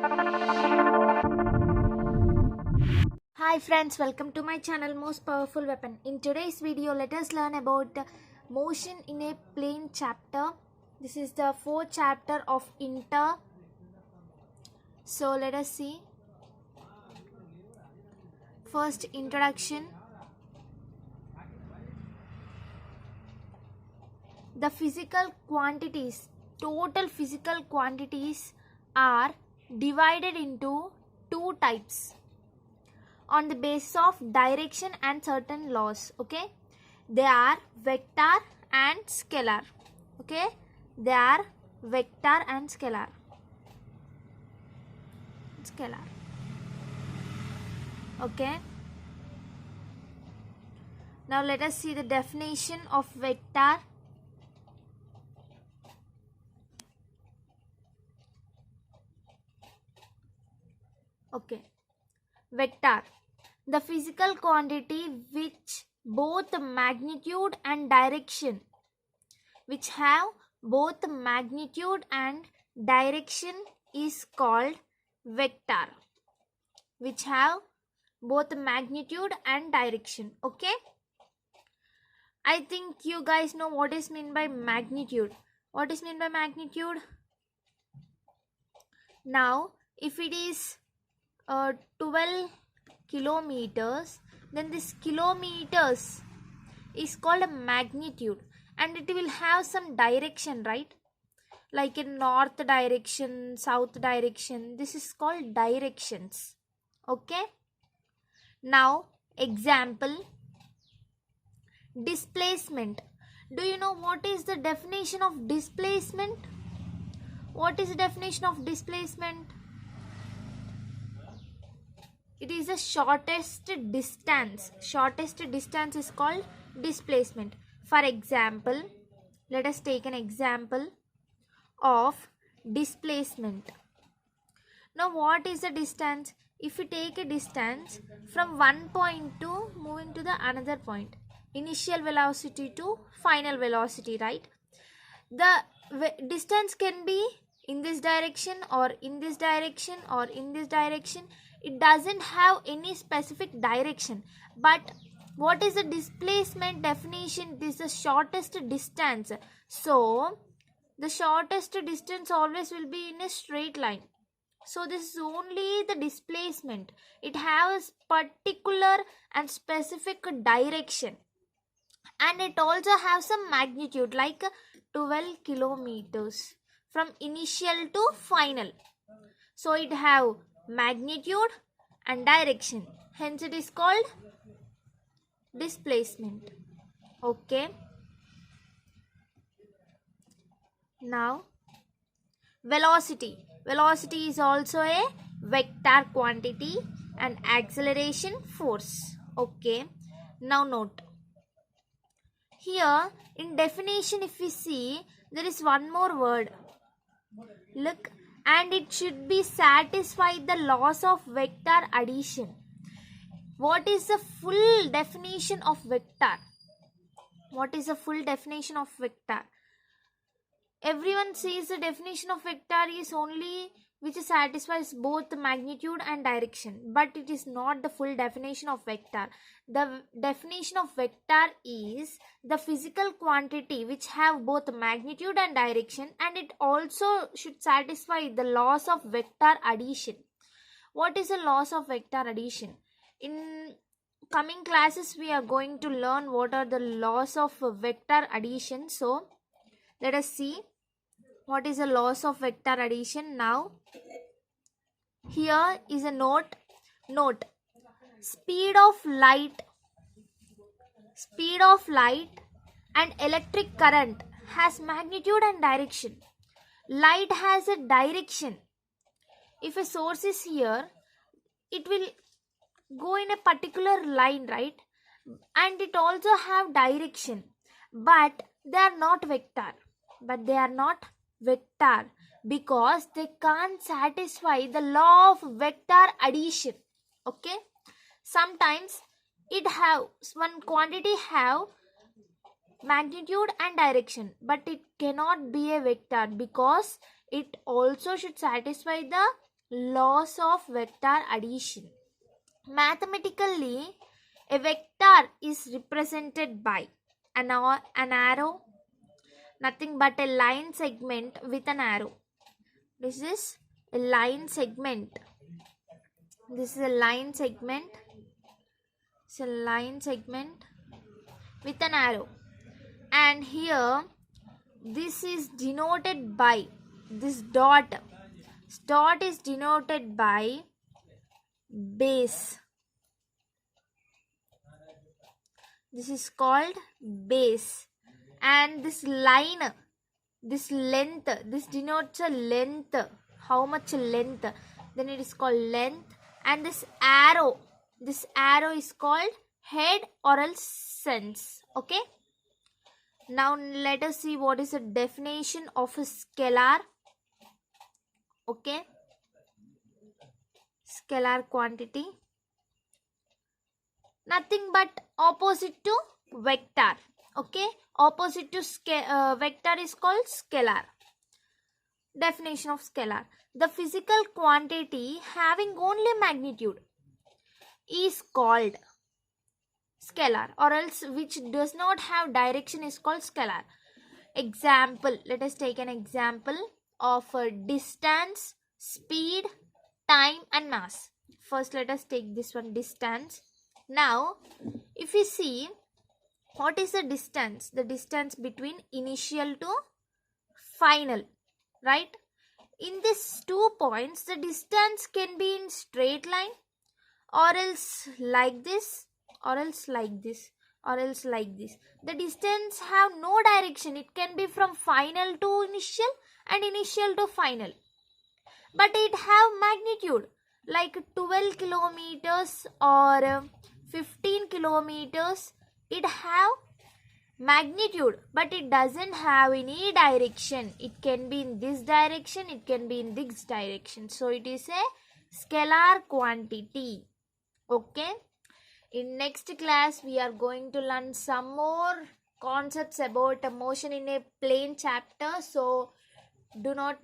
Hi friends, welcome to my channel Most Powerful Weapon. In today's video, let us learn about motion in a plane chapter. This is the fourth chapter of Inter. So let us see. First, introduction. The physical quantities, total physical quantities are divided into two types on the basis of direction and certain laws. Okay, they are vector and scalar. Okay, they are vector and scalar. Okay, now let us see the definition of vector. Okay, vector, the physical quantity which both magnitude and direction, which have both magnitude and direction, is called vector, which have both magnitude and direction. Okay, I think you guys know what is meant by magnitude. What is meant by magnitude? Now if it is 12 kilometers, then this kilometers is called a magnitude, and it will have some direction, right? Like in north direction, south direction, this is called directions. Okay, now example, displacement. Do you know what is the definition of displacement? What is the definition of displacement? It is the shortest distance. Shortest distance is called displacement. For example, let us take an example of displacement. Now what is the distance? If you take a distance from one point to moving to the another point, initial velocity to final velocity, right? The distance can be in this direction or in this direction or in this direction. It doesn't have any specific direction. But what is the displacement definition? This is the shortest distance. So the shortest distance always will be in a straight line. So this is only the displacement. It has particular and specific direction, and it also has some magnitude like 12 kilometers from initial to final. So it have magnitude and direction, hence it is called displacement. Okay, now velocity. Velocity is also a vector quantity and acceleration force. Okay, now note here in definition, if we see, there is one more word. Look, and it should be satisfy the laws of vector addition. What is the full definition of vector? What is the full definition of vector? Everyone says the definition of vector is only which satisfies both magnitude and direction, but it is not the full definition of vector. The definition of vector is the physical quantity which have both magnitude and direction, and it also should satisfy the laws of vector addition. What is the laws of vector addition? In coming classes we are going to learn what are the laws of vector addition. So let us see what is the laws of vector addition. Now here is a note. Speed of light and electric current has magnitude and direction. Light has a direction. If a source is here, it will go in a particular line, right? And it also have direction, but they are not vector. Because they can't satisfy the law of vector addition. Okay, sometimes one quantity have magnitude and direction, but it cannot be a vector because it also should satisfy the laws of vector addition. Mathematically, a vector is represented by an arrow, nothing but a line segment with an arrow. This is a line segment. This is a line segment. It's a line segment with an arrow. And here, this is denoted by this dot. This dot is denoted by base. This is called base. And this line, this length, this denotes a length. How much length? Then it is called length. And this arrow is called head or else sense. Okay. Now let us see what is the definition of a scalar. Okay. Scalar quantity. Nothing but opposite to vector. Okay. Opposite to vector is called scalar. Definition of scalar. The physical quantity having only magnitude is called scalar, or else which does not have direction is called scalar. Example, let us take an example of distance, speed, time and mass. First let us take this one, distance. Now if you see, what is the distance? The distance between initial to final, right? In these 2 points, the distance can be in straight line, or else like this, or else like this, or else like this. The distance have no direction. It can be from final to initial and initial to final. But it have magnitude like 12 kilometers or 15 kilometers. It have magnitude, but it doesn't have any direction. It can be in this direction, it can be in this direction. So it is a scalar quantity. Okay. In next class, we are going to learn some more concepts about motion in a plane chapter. So do not